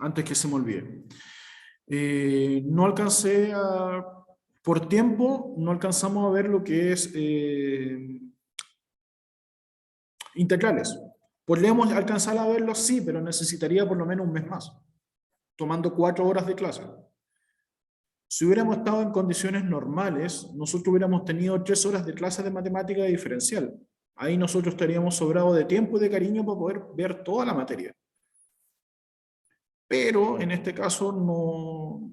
antes que se me olvide. No alcancé a... Por tiempo, no alcanzamos a ver lo que es integrales. Podríamos alcanzar a verlo, sí, pero necesitaría por lo menos un mes más, tomando 4 horas de clase. Si hubiéramos estado en condiciones normales, nosotros hubiéramos tenido 3 horas de clase de matemática diferencial. Ahí nosotros estaríamos sobrados de tiempo y de cariño para poder ver toda la materia. Pero en este caso no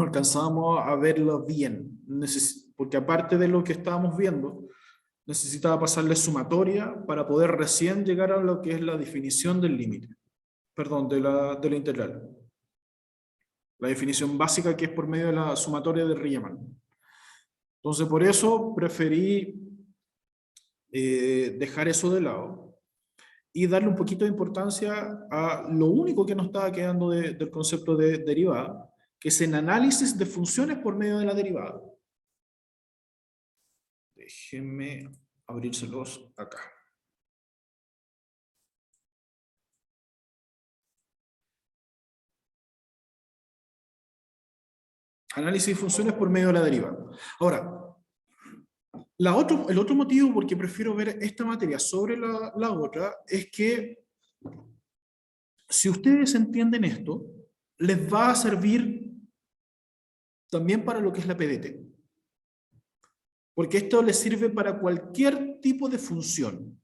alcanzábamos a verlo bien, porque aparte de lo que estábamos viendo, necesitaba pasarle sumatoria para poder recién llegar a lo que es la definición del límite, perdón, de la integral. La definición básica que es por medio de la sumatoria de Riemann. Entonces por eso preferí dejar eso de lado y darle un poquito de importancia a lo único que nos estaba quedando del concepto de derivada, que es el análisis de funciones por medio de la derivada. Déjenme abrírselos acá. Análisis de funciones por medio de la derivada. Ahora, el otro motivo por que prefiero ver esta materia sobre la otra es que si ustedes entienden esto, les va a servir también para lo que es la PDT. Porque esto les sirve para cualquier tipo de función.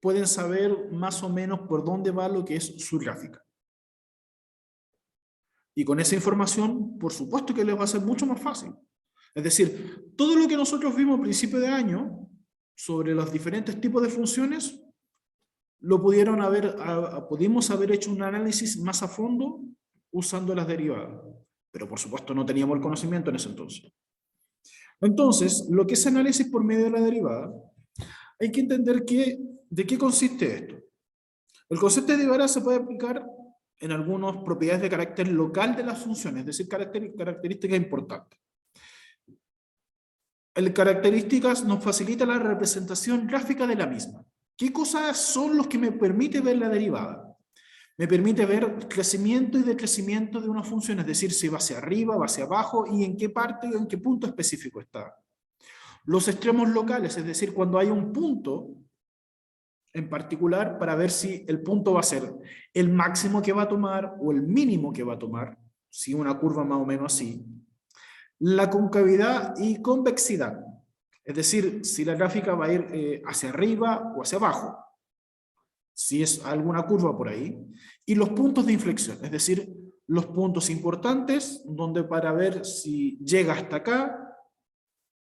Pueden saber más o menos por dónde va lo que es su gráfica. Y con esa información, por supuesto que les va a ser mucho más fácil. Es decir, todo lo que nosotros vimos a principio de año sobre los diferentes tipos de funciones, pudimos haber hecho un análisis más a fondo usando las derivadas. Pero por supuesto no teníamos el conocimiento en ese entonces. Entonces, lo que es análisis por medio de la derivada, hay que entender de qué consiste esto. El concepto de derivada se puede aplicar en algunas propiedades de carácter local de las funciones, es decir, características importantes. El características nos facilita la representación gráfica de la misma. ¿Qué cosas son los que me permite ver la derivada? Me permite ver crecimiento y decrecimiento de una función, es decir, si va hacia arriba, va hacia abajo y en qué parte o en qué punto específico está. Los extremos locales, es decir, cuando hay un punto en particular para ver si el punto va a ser el máximo que va a tomar o el mínimo que va a tomar, si una curva más o menos así. La concavidad y convexidad, es decir, si la gráfica va a ir hacia arriba o hacia abajo, si es alguna curva por ahí, y los puntos de inflexión, es decir, los puntos importantes, donde para ver si llega hasta acá,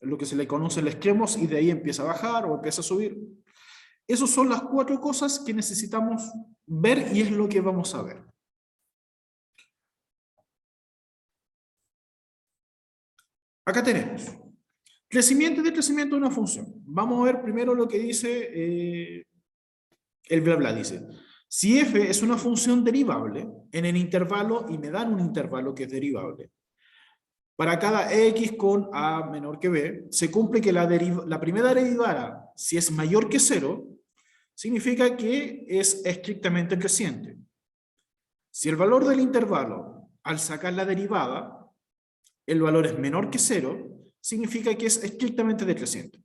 lo que se le conoce el extremos, y de ahí empieza a bajar o empieza a subir. Esas son las 4 cosas que necesitamos ver y es lo que vamos a ver. Acá tenemos crecimiento y decrecimiento de una función. Vamos a ver primero lo que dice el bla bla. Dice, si f es una función derivable en el intervalo, y me dan un intervalo que es derivable, para cada x con a menor que b, se cumple que la primera derivada, si es mayor que 0, significa que es estrictamente creciente. Si el valor del intervalo, al sacar la derivada, el valor es menor que 0, significa que es estrictamente decreciente.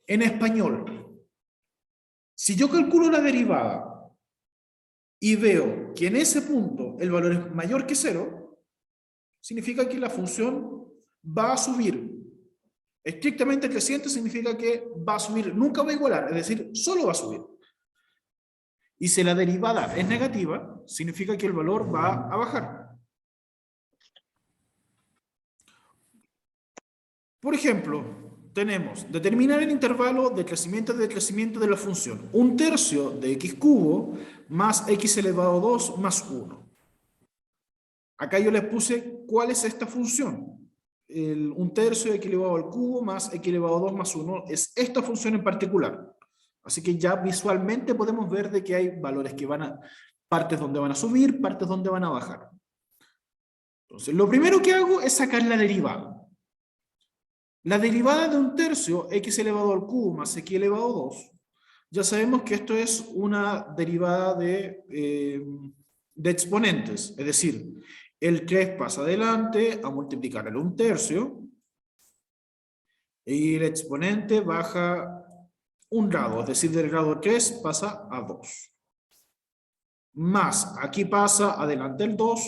En español, si yo calculo la derivada y veo que en ese punto el valor es mayor que 0, significa que la función va a subir. Estrictamente creciente significa que va a subir, nunca va a igualar, es decir, solo va a subir. Y si la derivada es negativa, significa que el valor va a bajar. Por ejemplo, tenemos determinar el intervalo de crecimiento y decrecimiento de la función. 1/3 de x cubo más x elevado a 2 más 1. Acá yo les puse cuál es esta función. El 1/3 de x elevado al cubo más x elevado a 2 más 1 es esta función en particular. Así que ya visualmente podemos ver de que hay valores que partes donde van a subir, partes donde van a bajar. Entonces, lo primero que hago es sacar la derivada. La derivada de 1/3, x elevado al cubo más x elevado a 2, ya sabemos que esto es una derivada de exponentes, es decir, el 3 pasa adelante a multiplicar el 1/3 y el exponente baja un grado, es decir, del grado 3 pasa a 2. Más, aquí pasa adelante el 2,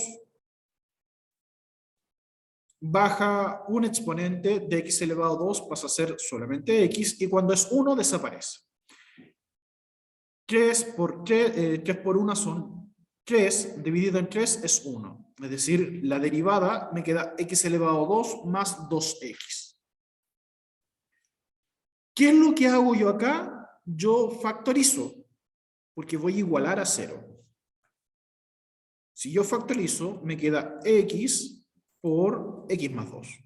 baja un exponente de x elevado a 2, pasa a ser solamente x, y cuando es 1 desaparece. 3 por 1 son 3, dividido en 3 es 1. Es decir, la derivada me queda x elevado a 2 más 2x. ¿Qué es lo que hago yo acá? Yo factorizo, porque voy a igualar a 0. Si yo factorizo, me queda x por x más 2.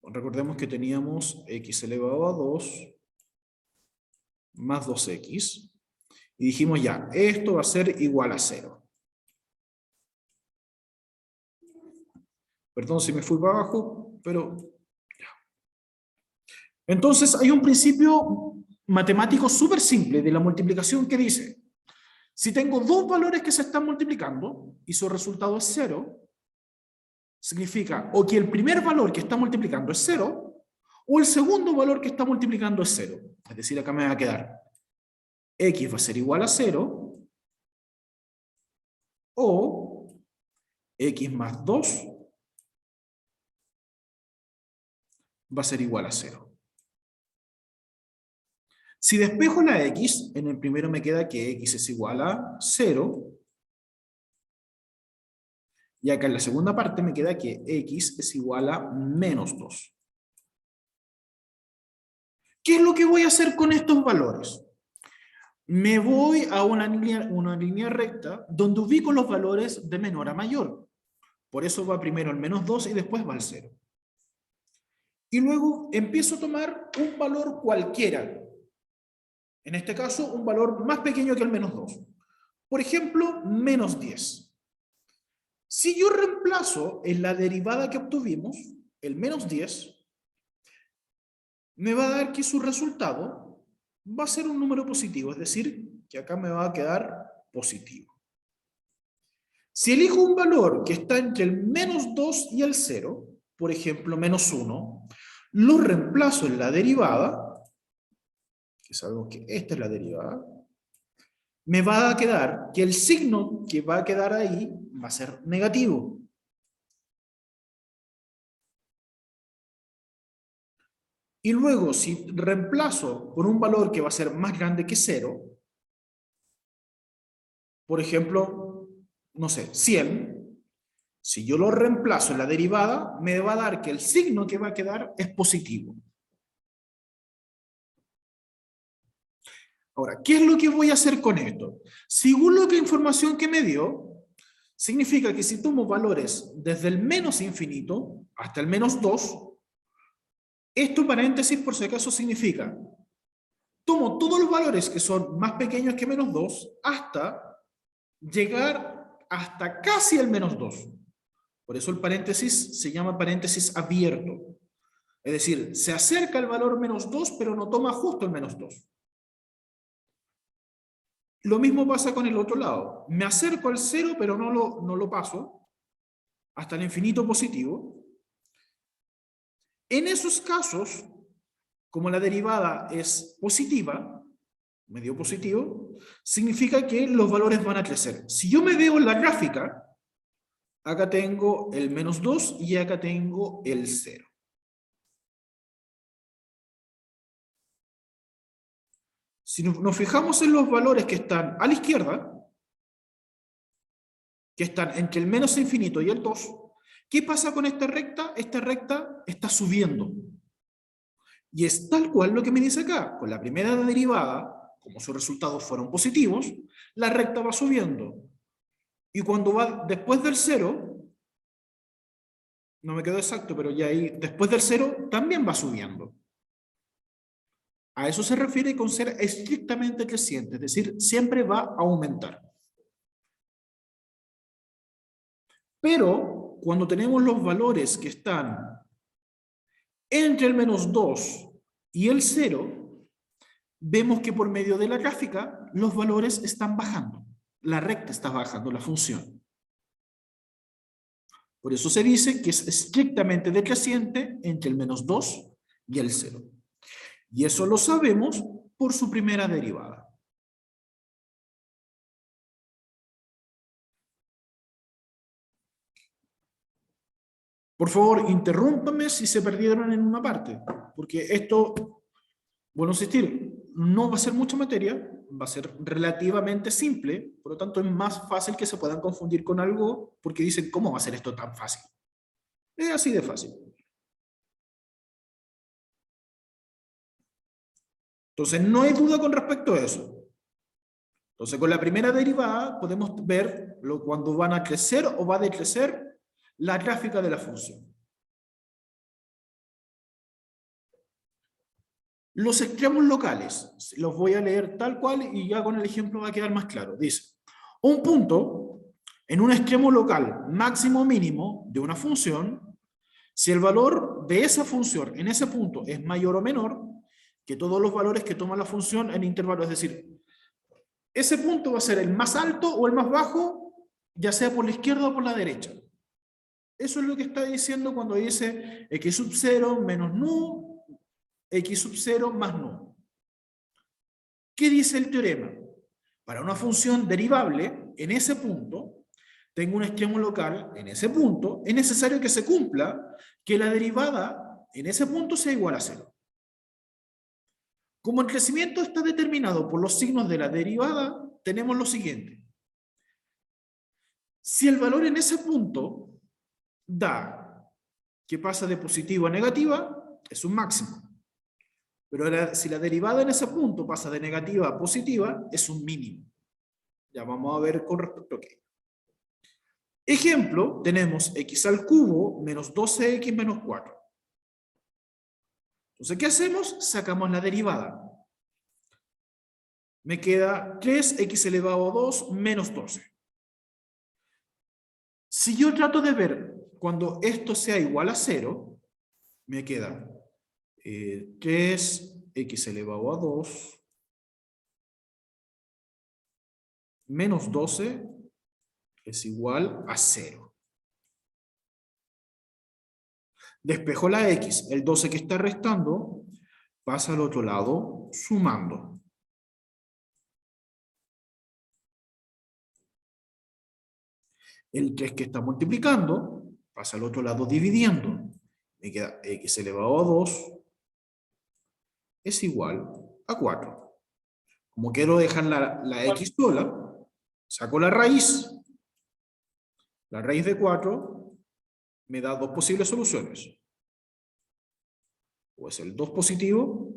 Recordemos que teníamos x elevado a 2 más 2x. Y dijimos ya, esto va a ser igual a 0. Perdón si me fui para abajo, pero... Entonces hay un principio matemático súper simple de la multiplicación que dice, si tengo dos valores que se están multiplicando y su resultado es 0, significa o que el primer valor que está multiplicando es 0, o el segundo valor que está multiplicando es 0. Es decir, acá me va a quedar x va a ser igual a 0, o x más 2 va a ser igual a 0. Si despejo la x, en el primero me queda que x es igual a 0, y acá en la segunda parte me queda que x es igual a menos 2. ¿Qué es lo que voy a hacer con estos valores? Me voy a una línea recta donde ubico los valores de menor a mayor. Por eso va primero el menos 2 y después va el 0. Y luego empiezo a tomar un valor cualquiera. En este caso, un valor más pequeño que el menos 2. Por ejemplo, menos 10. Si yo reemplazo en la derivada que obtuvimos, el menos 10, me va a dar que su resultado va a ser un número positivo, es decir, que acá me va a quedar positivo. Si elijo un valor que está entre el menos 2 y el 0, por ejemplo, menos 1, lo reemplazo en la derivada, que sabemos que esta es la derivada, me va a quedar que el signo que va a quedar ahí va a ser negativo. Y luego, si reemplazo por un valor que va a ser más grande que 0, por ejemplo, no sé, 100, si yo lo reemplazo en la derivada, me va a dar que el signo que va a quedar es positivo. Ahora, ¿qué es lo que voy a hacer con esto? Según la información que me dio, significa que si tomo valores desde el menos infinito hasta el menos 2, esto paréntesis por si acaso significa, tomo todos los valores que son más pequeños que menos 2 hasta llegar hasta casi el menos 2. Por eso el paréntesis se llama paréntesis abierto. Es decir, se acerca al valor menos 2, pero no toma justo el menos 2. Lo mismo pasa con el otro lado. Me acerco al 0, pero no lo paso hasta el infinito positivo. En esos casos, como la derivada es positiva, medio positivo, significa que los valores van a crecer. Si yo me veo en la gráfica, acá tengo el menos 2 y acá tengo el 0. Si nos fijamos en los valores que están a la izquierda, que están entre el menos infinito y el 2, ¿qué pasa con esta recta? Esta recta está subiendo. Y es tal cual lo que me dice acá. Con la primera derivada, como sus resultados fueron positivos, la recta va subiendo. Y cuando va después del 0, no me quedó exacto, pero ya ahí, después del 0, también va subiendo. A eso se refiere con ser estrictamente creciente, es decir, siempre va a aumentar. Pero cuando tenemos los valores que están entre el -2 y el 0, vemos que por medio de la gráfica los valores están bajando. La recta está bajando, la función. Por eso se dice que es estrictamente decreciente entre el -2 y el 0. Y eso lo sabemos por su primera derivada. Por favor, interrúmpame si se perdieron en una parte, porque esto, bueno, insistir, no va a ser mucha materia, va a ser relativamente simple, por lo tanto es más fácil que se puedan confundir con algo, porque dicen, ¿cómo va a ser esto tan fácil? Es así de fácil. Entonces, no hay duda con respecto a eso. Entonces, con la primera derivada podemos ver cuando van a crecer o va a decrecer la gráfica de la función. Los extremos locales, los voy a leer tal cual y ya con el ejemplo va a quedar más claro. Dice, un punto en un extremo local máximo o mínimo de una función, si el valor de esa función en ese punto es mayor o menor que todos los valores que toma la función en intervalo, es decir, ese punto va a ser el más alto o el más bajo, ya sea por la izquierda o por la derecha. Eso es lo que está diciendo cuando dice x sub 0 menos nu, x sub 0 más nu. ¿Qué dice el teorema? Para una función derivable, en ese punto, tengo un extremo local en ese punto, es necesario que se cumpla que la derivada en ese punto sea igual a 0. Como el crecimiento está determinado por los signos de la derivada, tenemos lo siguiente. Si el valor en ese punto da que pasa de positiva a negativa, es un máximo. Pero si la derivada en ese punto pasa de negativa a positiva, es un mínimo. Ya vamos a ver con respecto a qué. Ejemplo, tenemos x al cubo menos 12x menos 4. Entonces, ¿qué hacemos? Sacamos la derivada. Me queda 3x elevado a 2 menos 12. Si yo trato de ver cuando esto sea igual a 0, me queda 3x elevado a 2 menos 12 es igual a 0. Despejo la x, el 12 que está restando pasa al otro lado sumando. El 3 que está multiplicando pasa al otro lado dividiendo. Me queda x elevado a 2 es igual a 4. Como quiero dejar la x sola, saco la raíz. La raíz de 4 me da dos posibles soluciones. O es el 2 positivo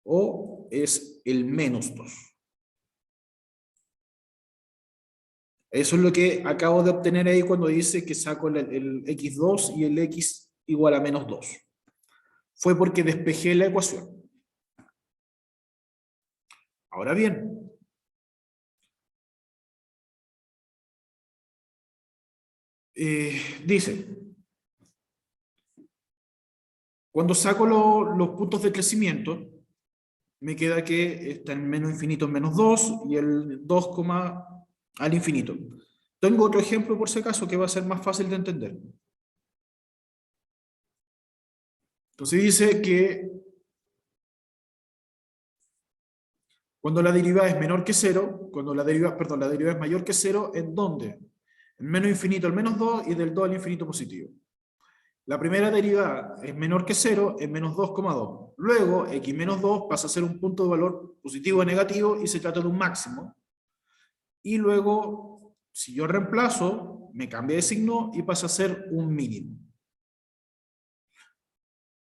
o es el menos 2. Eso es lo que acabo de obtener ahí cuando dice que saco el x2 y el x igual a menos 2. Fue porque despejé la ecuación. Ahora bien, dice, cuando saco los puntos de crecimiento, me queda que está el menos infinito en menos 2 y el 2, al infinito. Tengo otro ejemplo por si acaso que va a ser más fácil de entender. Entonces dice que cuando la derivada es menor que 0, cuando la derivada es mayor que 0, ¿en dónde? En menos infinito al menos 2 y del 2 al infinito positivo. La primera derivada es menor que 0 en menos 2,2. Luego, x menos 2 pasa a ser un punto de valor positivo o negativo y se trata de un máximo. Y luego, si yo reemplazo, me cambia de signo y pasa a ser un mínimo.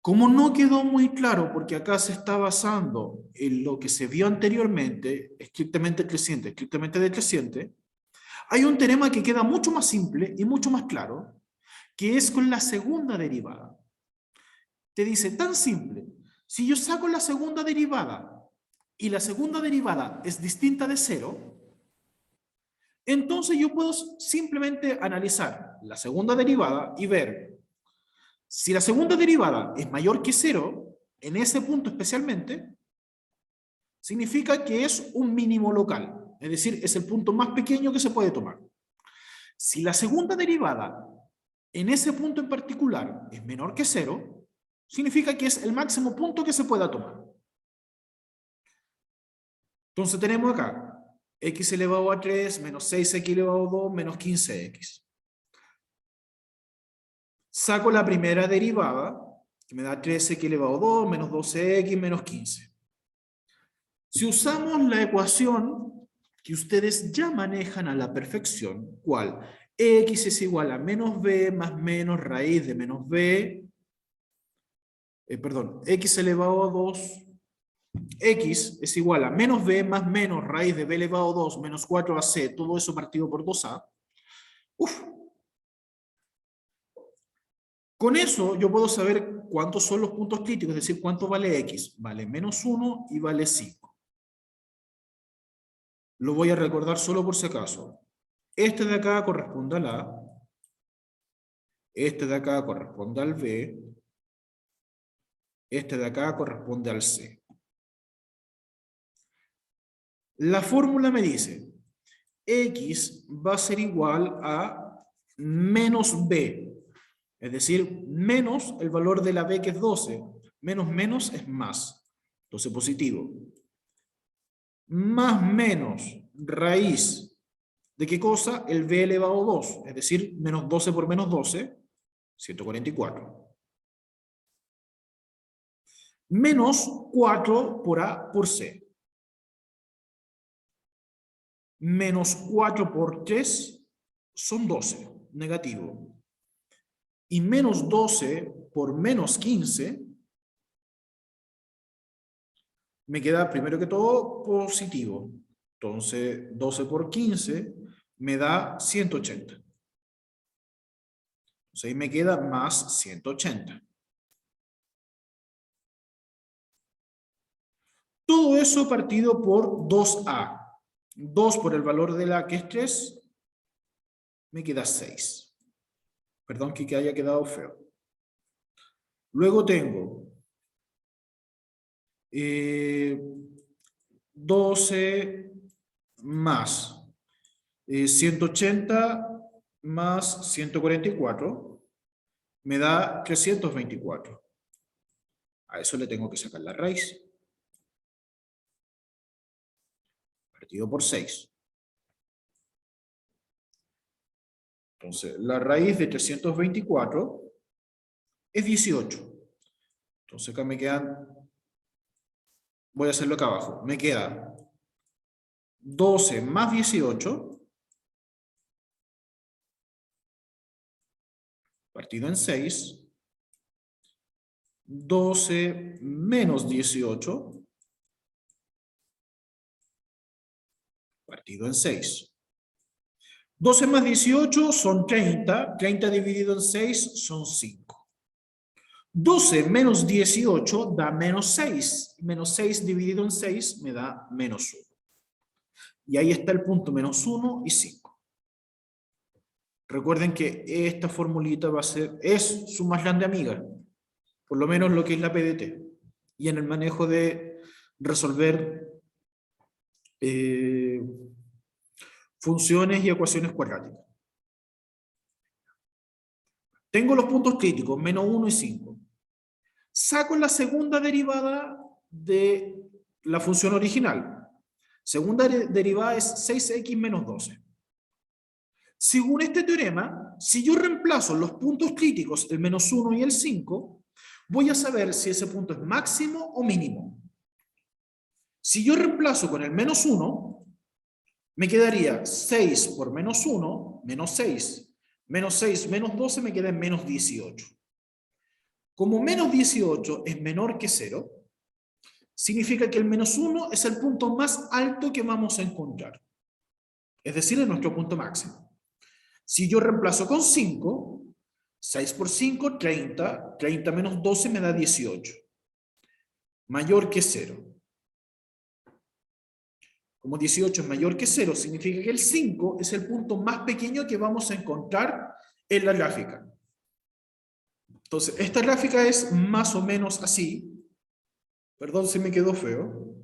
Como no quedó muy claro, porque acá se está basando en lo que se vio anteriormente, estrictamente creciente, estrictamente decreciente, hay un teorema que queda mucho más simple y mucho más claro, que es con la segunda derivada. Te dice tan simple, si yo saco la segunda derivada y la segunda derivada es distinta de 0, Entonces yo puedo simplemente analizar la segunda derivada y ver si la segunda derivada es mayor que 0, en ese punto especialmente, significa que es un mínimo local, es decir, es el punto más pequeño que se puede tomar. Si la segunda derivada en ese punto en particular es menor que 0, significa que es el máximo punto que se pueda tomar. Entonces tenemos acá x elevado a 3 menos 6x elevado a 2 menos 15x. Saco la primera derivada, que me da 13x elevado a 2 menos 12x menos 15. Si usamos la ecuación que ustedes ya manejan a la perfección, ¿cuál? X es igual a menos b más menos raíz de menos b, x elevado a 2, x es igual a menos b más menos raíz de b elevado a 2 menos 4ac, todo eso partido por 2a. Con eso yo puedo saber cuántos son los puntos críticos, es decir, cuánto vale x. Vale menos 1 y vale 5. Lo voy a recordar solo por si acaso. Este de acá corresponde al A. Este de acá corresponde al B. Este de acá corresponde al C. La fórmula me dice, x va a ser igual a menos b. Es decir, menos el valor de la b que es 12. Menos menos es más. Entonces positivo. Más menos raíz de qué cosa? El b elevado a 2. Es decir, menos 12 por menos 12, 144. Menos 4 por A por C. Menos 4 por 3 son 12, negativo. Y menos 12 por menos 15 me queda primero que todo positivo. Entonces 12 por 15 me da 180. Entonces ahí me queda más 180. Todo eso partido por 2A. 2 por el valor de la que es 3, me queda 6. Perdón que haya quedado feo. Luego tengo 12 más 180 más 144 me da 324. A eso le tengo que sacar la raíz. Partido por 6. Entonces, la raíz de 324 es 18. Entonces acá me quedan, voy a hacerlo acá abajo, me queda 12 más 18 partido en 6, 12 menos 18 partido en 6. 12 más 18 son 30, 30 dividido en 6 son 5. 12 menos 18 da menos 6, menos 6 dividido en 6 me da menos 1. Y ahí está el punto menos 1 y 5. Recuerden que esta formulita es su más grande amiga, por lo menos lo que es la PDT, y en el manejo de resolver funciones y ecuaciones cuadráticas. Tengo los puntos críticos, menos 1 y 5. Saco la segunda derivada de la función original. Segunda derivada es 6x menos 12. Según este teorema, si yo reemplazo los puntos críticos, el menos 1 y el 5, voy a saber si ese punto es máximo o mínimo. Si yo reemplazo con el menos 1, me quedaría 6 por menos 1, menos 6. Menos 6 menos 12 me queda en menos 18. Como menos 18 es menor que 0, significa que el menos 1 es el punto más alto que vamos a encontrar. Es decir, es nuestro punto máximo. Si yo reemplazo con 5, 6 por 5, 30. 30 menos 12 me da 18. Mayor que 0. Como 18 es mayor que 0, significa que el 5 es el punto más pequeño que vamos a encontrar en la gráfica. Entonces, esta gráfica es más o menos así. Perdón si me quedó feo.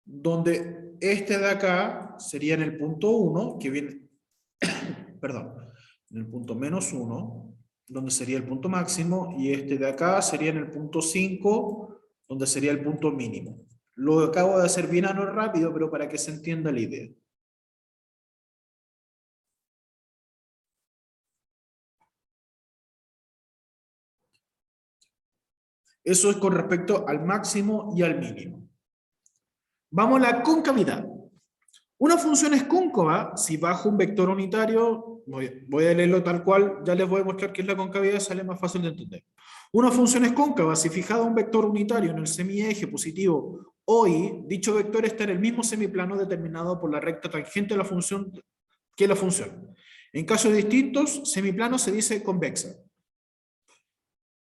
Donde este de acá sería en el punto 1, que viene, perdón, en el punto menos 1, donde sería el punto máximo, y este de acá sería en el punto 5, donde sería el punto mínimo. Lo acabo de hacer bien rápido, pero para que se entienda la idea. Eso es con respecto al máximo y al mínimo. Vamos a la concavidad. Una función es cóncava si bajo un vector unitario, voy a leerlo tal cual, ya les voy a mostrar qué es la concavidad, sale más fácil de entender. Una función es cóncava si fijada un vector unitario en el semieje positivo hoy, dicho vector está en el mismo semiplano determinado por la recta tangente de la función que la función. En casos distintos, semiplano se dice convexa.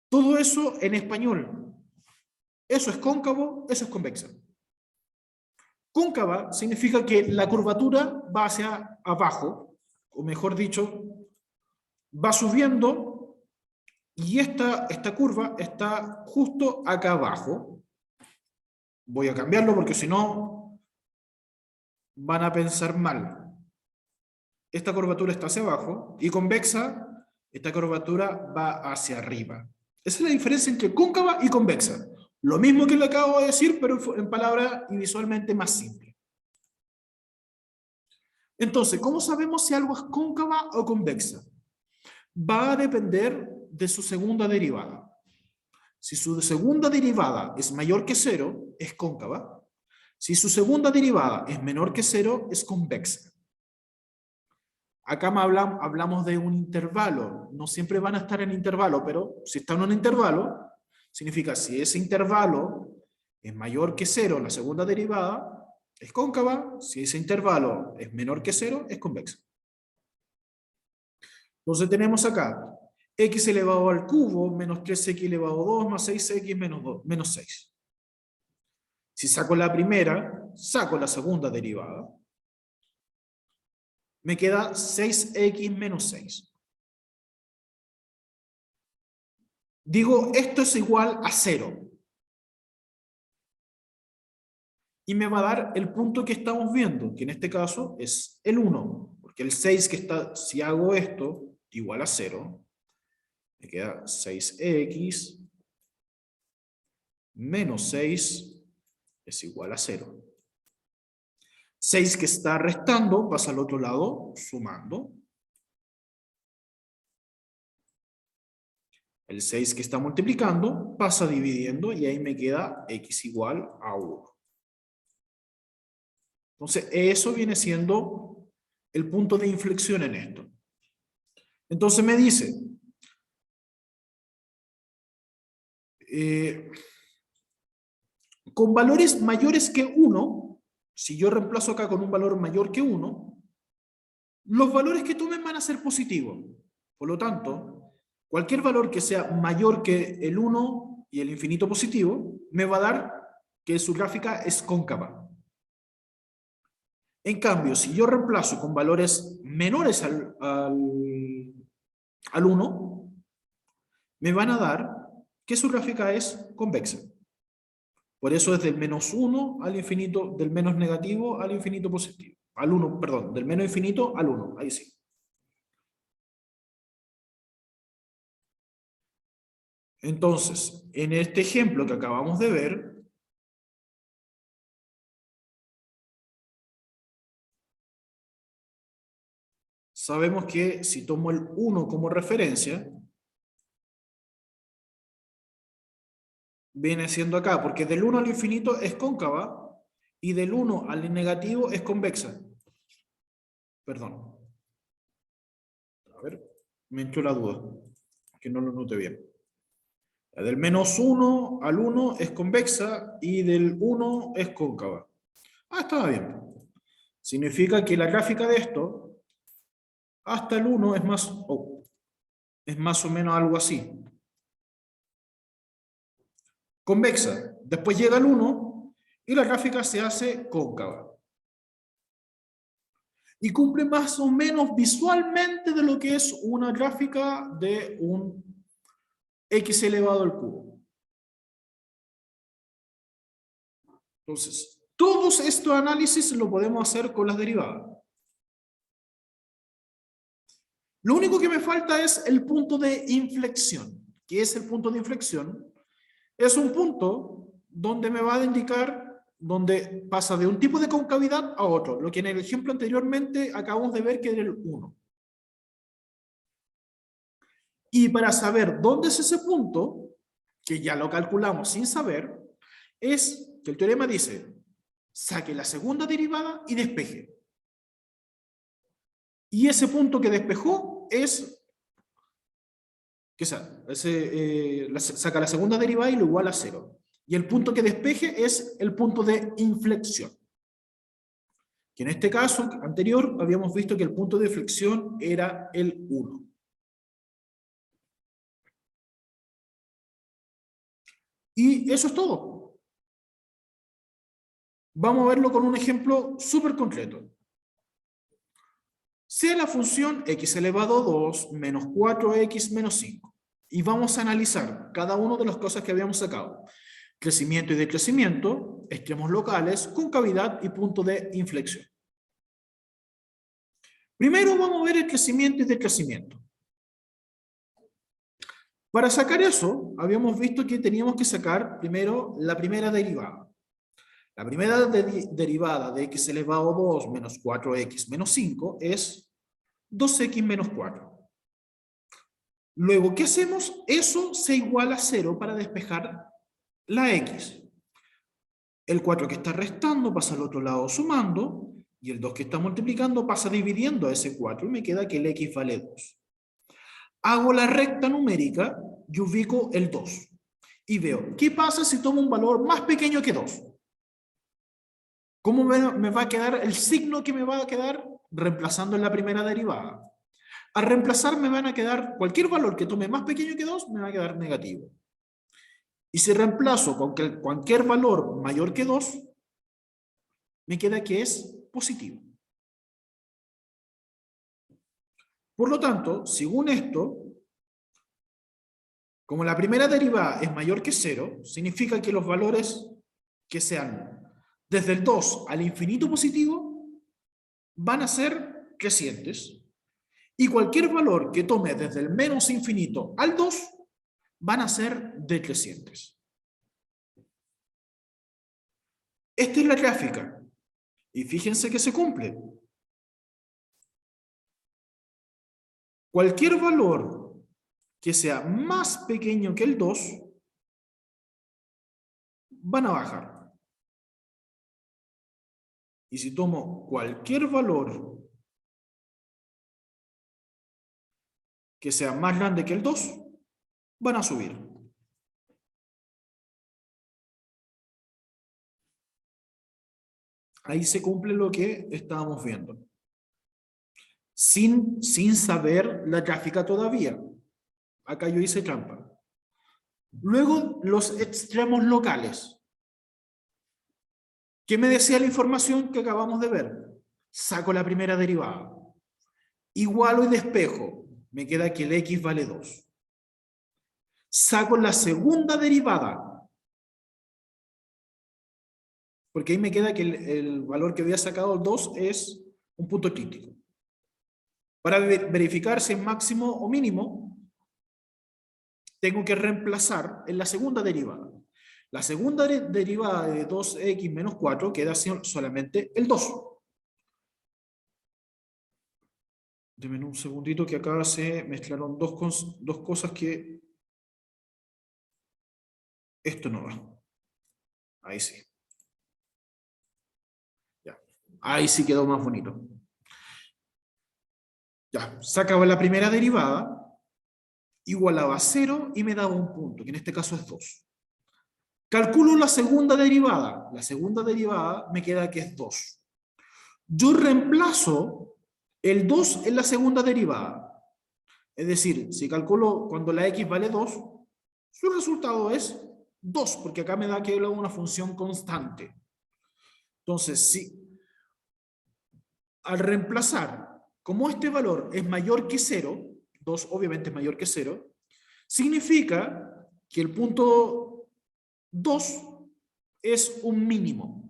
Todo eso en español. Eso es cóncavo, eso es convexa. Cóncava significa que la curvatura va hacia abajo, o mejor dicho, va subiendo y esta curva está justo acá abajo. Voy a cambiarlo porque si no van a pensar mal. Esta curvatura está hacia abajo y convexa, esta curvatura va hacia arriba. Esa es la diferencia entre cóncava y convexa. Lo mismo que le acabo de decir, pero en palabras y visualmente más simple. Entonces, ¿cómo sabemos si algo es cóncava o convexa? Va a depender de su segunda derivada. Si su segunda derivada es mayor que 0, es cóncava. Si su segunda derivada es menor que 0, es convexa. Acá hablamos de un intervalo. No siempre van a estar en intervalo, pero si están en un intervalo, significa si ese intervalo es mayor que 0, la segunda derivada, es cóncava. Si ese intervalo es menor que 0, es convexa. Entonces tenemos acá x elevado al cubo menos 3x elevado a 2 más 6x menos 6. Si saco la primera, saco la segunda derivada. Me queda 6x menos 6. Digo, esto es igual a 0. Y me va a dar el punto que estamos viendo, que en este caso es el 1. Porque el 6 que está, si hago esto, igual a 0, me queda 6x menos 6 es igual a 0. 6 que está restando pasa al otro lado sumando. El 6 que está multiplicando pasa dividiendo y ahí me queda x igual a 1. Entonces, eso viene siendo el punto de inflexión en esto. Entonces me dice, con valores mayores que 1, si yo reemplazo acá con un valor mayor que 1, los valores que tomen van a ser positivos. Por lo tanto, cualquier valor que sea mayor que el 1 y el infinito positivo, me va a dar que su gráfica es cóncava. En cambio, si yo reemplazo con valores menores al 1, me van a dar que su gráfica es convexa. Por eso es del menos 1 al infinito, del menos negativo al infinito positivo. Al 1, perdón, del menos infinito al 1, ahí sí. Entonces, en este ejemplo que acabamos de ver, sabemos que si tomo el 1 como referencia, viene siendo acá, porque del 1 al infinito es cóncava y del 1 al negativo es convexa. Perdón. A ver, me entró la duda, que no lo noté bien. Del menos 1 al 1 es convexa y del 1 es cóncava. Ah, estaba bien. Significa que la gráfica de esto, hasta el 1 es más o menos algo así. Convexa. Después llega el 1 y la gráfica se hace cóncava. Y cumple más o menos visualmente de lo que es una gráfica de un x elevado al cubo. Entonces, todos estos análisis lo podemos hacer con las derivadas. Lo único que me falta es el punto de inflexión. ¿Qué es el punto de inflexión? Es un punto donde me va a indicar donde pasa de un tipo de concavidad a otro, lo que en el ejemplo anteriormente acabamos de ver que era el 1. Y para saber dónde es ese punto, que ya lo calculamos sin saber, es que el teorema dice, saque la segunda derivada y despeje. Y ese punto que despejó es, saca la segunda derivada y lo iguala a 0. Y el punto que despeje es el punto de inflexión. Que en este caso anterior habíamos visto que el punto de inflexión era el 1. Y eso es todo. Vamos a verlo con un ejemplo súper concreto. Sea la función x elevado a 2 menos 4x menos 5. Y vamos a analizar cada una de las cosas que habíamos sacado. Crecimiento y decrecimiento, extremos locales, concavidad y punto de inflexión. Primero vamos a ver el crecimiento y decrecimiento. Para sacar eso, habíamos visto que teníamos que sacar primero la primera derivada. La primera derivada de x elevado a 2 menos 4x menos 5 es 2x menos 4. Luego, ¿qué hacemos? Eso se iguala a 0 para despejar la x. El 4 que está restando pasa al otro lado sumando, y el 2 que está multiplicando pasa dividiendo a ese 4, y me queda que el x vale 2. Hago la recta numérica y ubico el 2. Y veo, ¿qué pasa si tomo un valor más pequeño que 2? ¿Cómo me va a quedar el signo que me va a quedar reemplazando en la primera derivada? Al reemplazar me van a quedar, cualquier valor que tome más pequeño que 2 me va a quedar negativo. Y si reemplazo con cualquier valor mayor que 2, me queda que es positivo. Por lo tanto, según esto, como la primera derivada es mayor que 0, significa que los valores que sean desde el 2 al infinito positivo van a ser crecientes. Y cualquier valor que tome desde el menos infinito al 2 van a ser decrecientes. Esta es la gráfica. Y fíjense que se cumple. Cualquier valor que sea más pequeño que el 2 van a bajar. Y si tomo cualquier valor que sea más grande que el 2, van a subir. Ahí se cumple lo que estábamos viendo. Sin saber la gráfica todavía. Acá yo hice trampa. Luego, los extremos locales. ¿Qué me decía la información que acabamos de ver? Saco la primera derivada. Igualo y despejo. Me queda que el x vale 2. Saco la segunda derivada. Porque ahí me queda que el valor que había sacado, el 2, es un punto crítico. Para verificar si es máximo o mínimo, tengo que reemplazar en la segunda derivada. La segunda derivada de 2x menos 4 queda solamente el 2. Denme un segundito que acá se mezclaron dos cosas que... Esto no va. Ahí sí. Ya. Ahí sí quedó más bonito. Ya, sacaba la primera derivada, igualaba a 0 y me daba un punto, que en este caso es 2. Calculo la segunda derivada. La segunda derivada me queda que es 2. Yo reemplazo el 2 en la segunda derivada. Es decir, si calculo cuando la x vale 2, su resultado es 2, porque acá me da que es una función constante. Entonces, si al reemplazar, como este valor es mayor que 0, 2 obviamente es mayor que 0, significa que el punto 2 es un mínimo.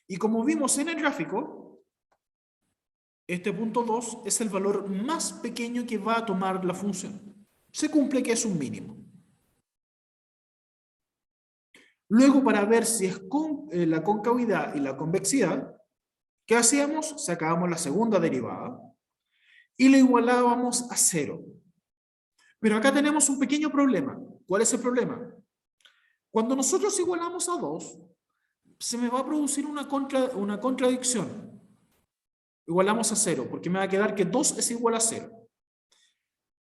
Y como vimos en el gráfico, este punto 2 es el valor más pequeño que va a tomar la función. Se cumple que es un mínimo. Luego, para ver si es la concavidad y la convexidad, ¿qué hacíamos? Sacábamos la segunda derivada y la igualábamos a 0. Pero acá tenemos un pequeño problema. ¿Cuál es el problema? Cuando nosotros igualamos a 2, se me va a producir una contradicción. Igualamos a 0, porque me va a quedar que 2 es igual a 0.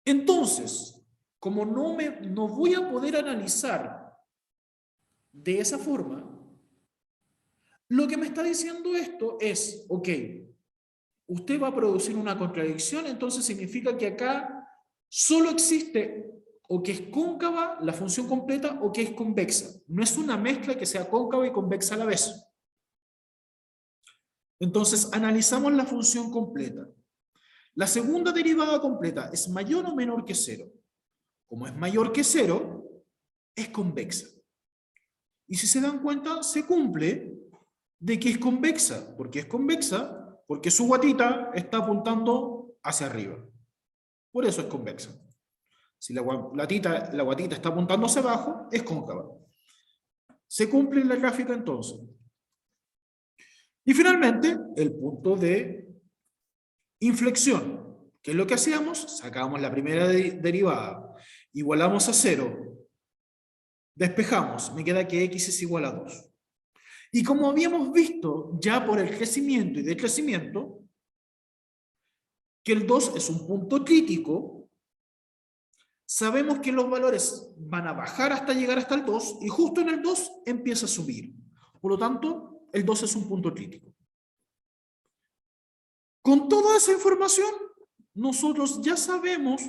Entonces, como no voy a poder analizar de esa forma, lo que me está diciendo esto es, ok, usted va a producir una contradicción, entonces significa que acá solo existe o que es cóncava la función completa o que es convexa. No es una mezcla que sea cóncava y convexa a la vez. Entonces, analizamos la función completa. La segunda derivada completa es mayor o menor que 0. Como es mayor que 0, es convexa. Y si se dan cuenta, se cumple de que es convexa. ¿Por qué es convexa? Porque su guatita está apuntando hacia arriba. Por eso es convexa. Si la guatita está apuntando hacia abajo, es cóncava. Se cumple la gráfica entonces. Y finalmente, el punto de inflexión. ¿Qué es lo que hacíamos? Sacábamos la primera derivada, igualamos a 0, despejamos, me queda que x es igual a 2. Y como habíamos visto ya por el crecimiento y decrecimiento, que el 2 es un punto crítico, sabemos que los valores van a bajar hasta llegar hasta el 2 y justo en el 2 empieza a subir. Por lo tanto, el 2 es un punto crítico. Con toda esa información, nosotros ya sabemos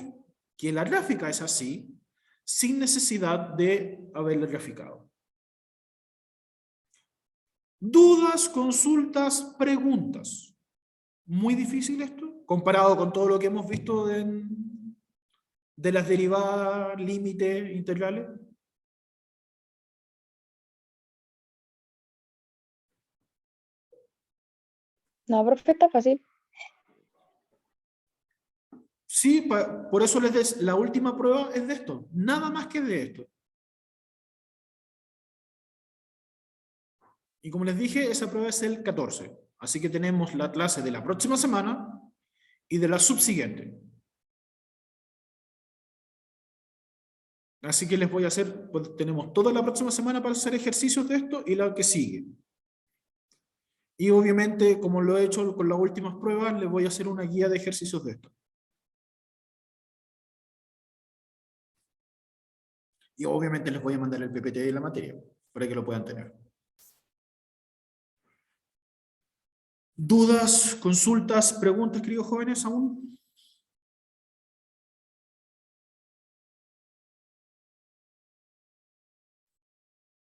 que la gráfica es así, sin necesidad de haberla graficado. Dudas, consultas, preguntas. ¿Muy difícil esto? Comparado con todo lo que hemos visto de las derivadas, límites, integrales. No, profe, está fácil. Sí, por eso la última prueba es de esto. Nada más que de esto. Y como les dije, esa prueba es el 14. Así que tenemos la clase de la próxima semana y de la subsiguiente. Así que les voy a hacer, pues, tenemos toda la próxima semana para hacer ejercicios de esto y la que sigue. Y obviamente, como lo he hecho con las últimas pruebas, les voy a hacer una guía de ejercicios de esto. Y obviamente les voy a mandar el PPT de la materia, para que lo puedan tener. ¿Dudas, consultas, preguntas, queridos jóvenes, aún?